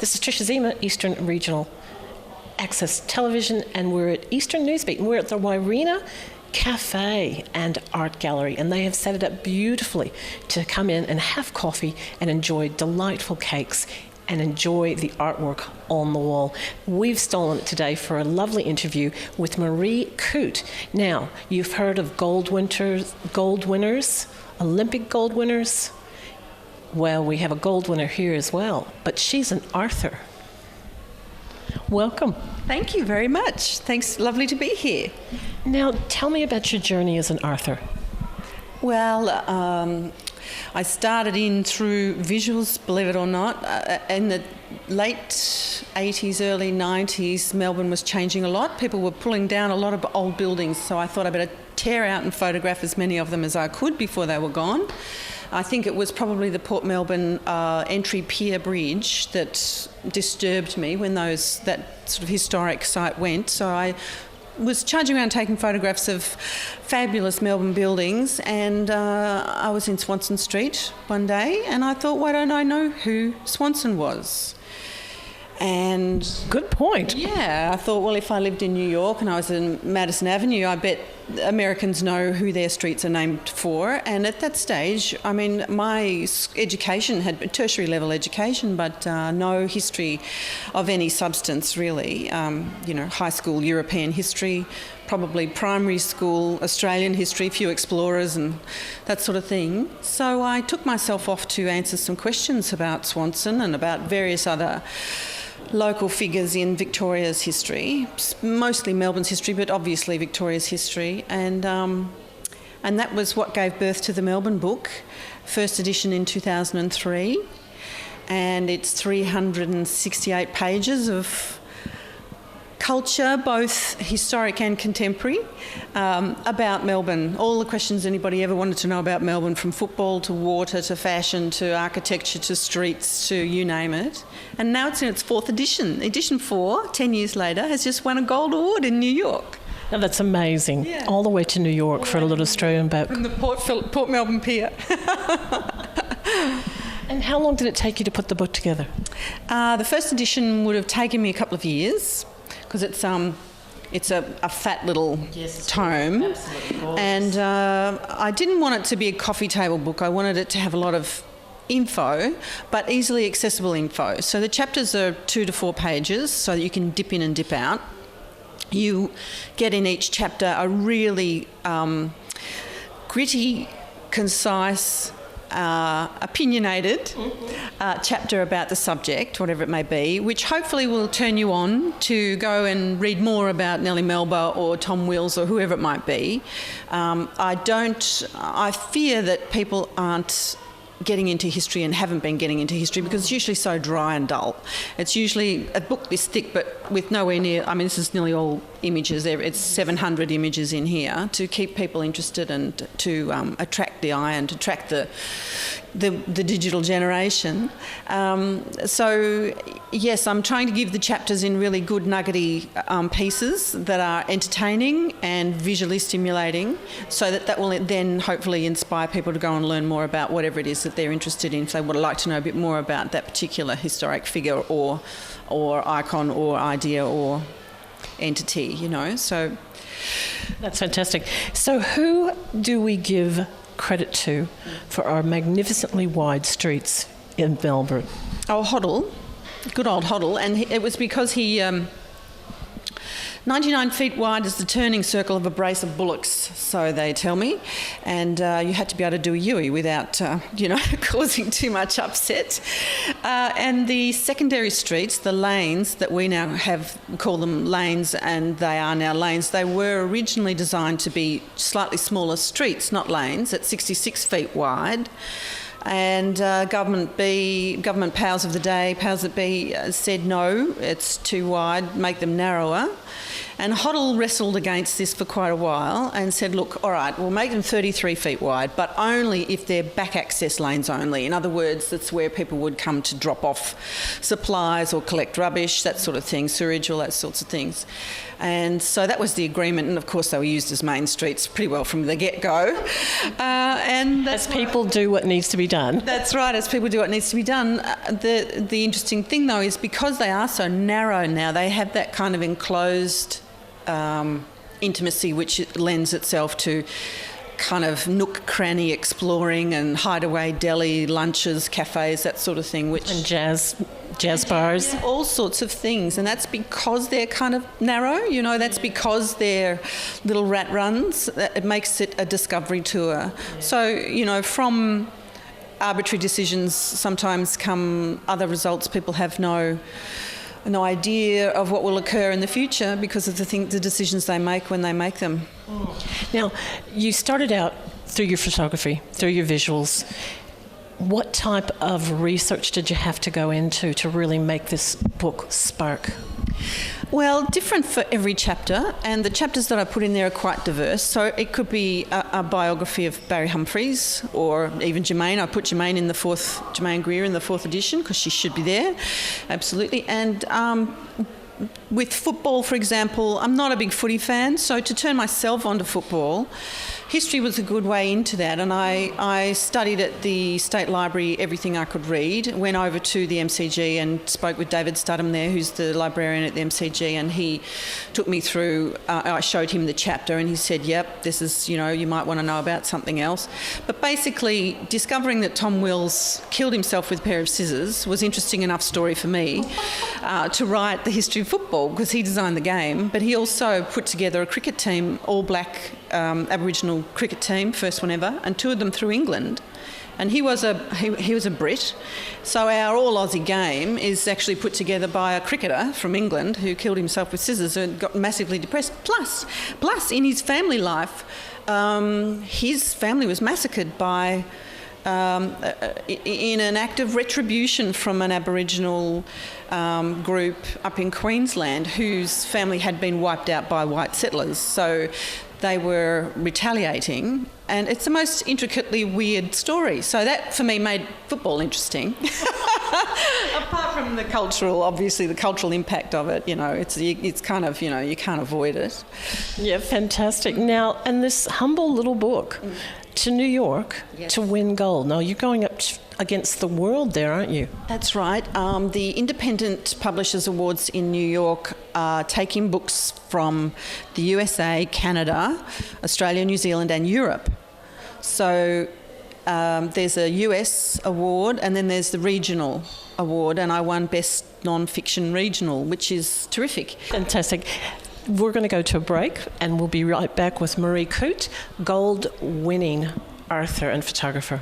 This is Tricia Ziemer, Eastern Regional Access Television, and we're at Eastern Newsbeat, and we're at the Wyrena Cafe and Art Gallery, and they have set it up beautifully to come in and have coffee and enjoy delightful cakes and enjoy the artwork on the wall. We've stolen it today for a lovely interview with Maree Coote. Now, you've heard of gold winners, Olympic gold winners. Well, we have a gold winner here as well, but she's an author. Welcome. Thank you very much. Thanks, lovely to be here. Now, tell me about your journey as an author. Well, I started in through visuals, believe it or not. In the late 80s, early 90s, Melbourne was changing a lot. People were pulling down a lot of old buildings, so I thought I better tear out and photograph as many of them as I could before they were gone. I think it was probably the Port Melbourne entry pier bridge that disturbed me when that sort of historic site went. So I was charging around taking photographs of fabulous Melbourne buildings, and I was in Swanston Street one day and I thought, why don't I know who Swanston was? And good point. Yeah, I thought, well, if I lived in New York and I was in Madison Avenue, I bet Americans know who their streets are named for. And at that stage, I mean, my education had tertiary level education, but no history of any substance really. High school European history, probably primary school Australian history, few explorers and that sort of thing. So I took myself off to answer some questions about Swanston and about various other local figures in Victoria's history, mostly Melbourne's history, but obviously Victoria's history, and that was what gave birth to the Melbourne book, first edition in 2003, and it's 368 pages of culture, both historic and contemporary, about Melbourne. All the questions anybody ever wanted to know about Melbourne, from football to water to fashion to architecture to streets to you name it. And now it's in its fourth edition. Edition 4, 10 years later, has just won a gold award in New York. Now that's amazing. Yeah. All the way to New York for a little Australian book. From the Port Melbourne Pier. And how long did it take you to put the book together? The first edition would have taken me a couple of years, because it's a fat little tome. And I didn't want it to be a coffee table book. I wanted it to have a lot of info, but easily accessible info. So the chapters are 2 to 4 pages, so that you can dip in and dip out. You get in each chapter a really gritty, concise, opinionated chapter about the subject, whatever it may be, which hopefully will turn you on to go and read more about Nellie Melba or Tom Wills or whoever it might be. I fear that people aren't getting into history and haven't been getting into history because it's usually so dry and dull. It's usually a book this thick but with nowhere near, I mean, this is nearly all images. It's 700 images in here to keep people interested and to attract the eye and to attract the digital generation. So, yes, I'm trying to give the chapters in really good nuggety pieces that are entertaining and visually stimulating, so that will then hopefully inspire people to go and learn more about whatever it is that they're interested in. If they would like to know a bit more about that particular historic figure or icon or idea or entity, so... That's fantastic. So who do we give credit to for our magnificently wide streets in Melbourne? Oh, Hoddle. Good old Hoddle. And it was because he... 99 feet wide is the turning circle of a brace of bullocks, so they tell me. And you had to be able to do a Yui without, causing too much upset. And the secondary streets, the lanes that we now call them lanes, and they are now lanes, they were originally designed to be slightly smaller streets, not lanes, at 66 feet wide. And government powers of the day, powers that be, said no, it's too wide, make them narrower. And Hoddle wrestled against this for quite a while and said, look, all right, we'll make them 33 feet wide, but only if they're back access lanes only. In other words, that's where people would come to drop off supplies or collect rubbish, that sort of thing, sewerage, all those sorts of things. And so that was the agreement, and of course they were used as main streets pretty well from the get-go. And as people do what needs to be done. That's right, as people do what needs to be done. The interesting thing, though, is because they are so narrow now, they have that kind of enclosed intimacy which lends itself to kind of nook cranny exploring and hideaway deli lunches, cafes, that sort of thing. And jazz bars. All sorts of things. And that's because they're kind of narrow, that's because they're little rat runs. It makes it a discovery tour. Yeah. So, from arbitrary decisions sometimes come other results. People have no idea of what will occur in the future because of the decisions they make when they make them. Now, you started out through your photography, through your visuals. What type of research did you have to go into to really make this book spark? Well, different for every chapter, and the chapters that I put in there are quite diverse. So it could be a biography of Barry Humphries or even Germaine. I put Germaine Greer in the fourth edition because she should be there, absolutely. And with football, for example, I'm not a big footy fan, so to turn myself onto football, history was a good way into that, and I studied at the State Library everything I could read, went over to the MCG and spoke with David Studham there, who's the librarian at the MCG, and he took me through, I showed him the chapter and he said, yep, this is, you might want to know about something else. But basically, discovering that Tom Wills killed himself with a pair of scissors was interesting enough story for me to write the history of football, because he designed the game, but he also put together a cricket team, all black Aboriginal cricket team, first one ever, and toured them through England. And he was a Brit, so our all Aussie game is actually put together by a cricketer from England who killed himself with scissors and got massively depressed. Plus in his family life, his family was massacred by in an act of retribution from an Aboriginal group up in Queensland whose family had been wiped out by white settlers. So they were retaliating, and it's the most intricately weird story. So that, for me, made football interesting. Apart from the cultural impact of it, it's kind of, you can't avoid it. Yeah, fantastic. Now, and this humble little book, to New York, yes, to win gold. Now, you're going up against the world there, aren't you? That's right. The Independent Publishers Awards in New York are taking books from the USA, Canada, Australia, New Zealand and Europe. So there's a US award and then there's the regional award, and I won Best Non-Fiction Regional, which is terrific. Fantastic. We're going to go to a break and we'll be right back with Maree Coote, gold-winning author and photographer.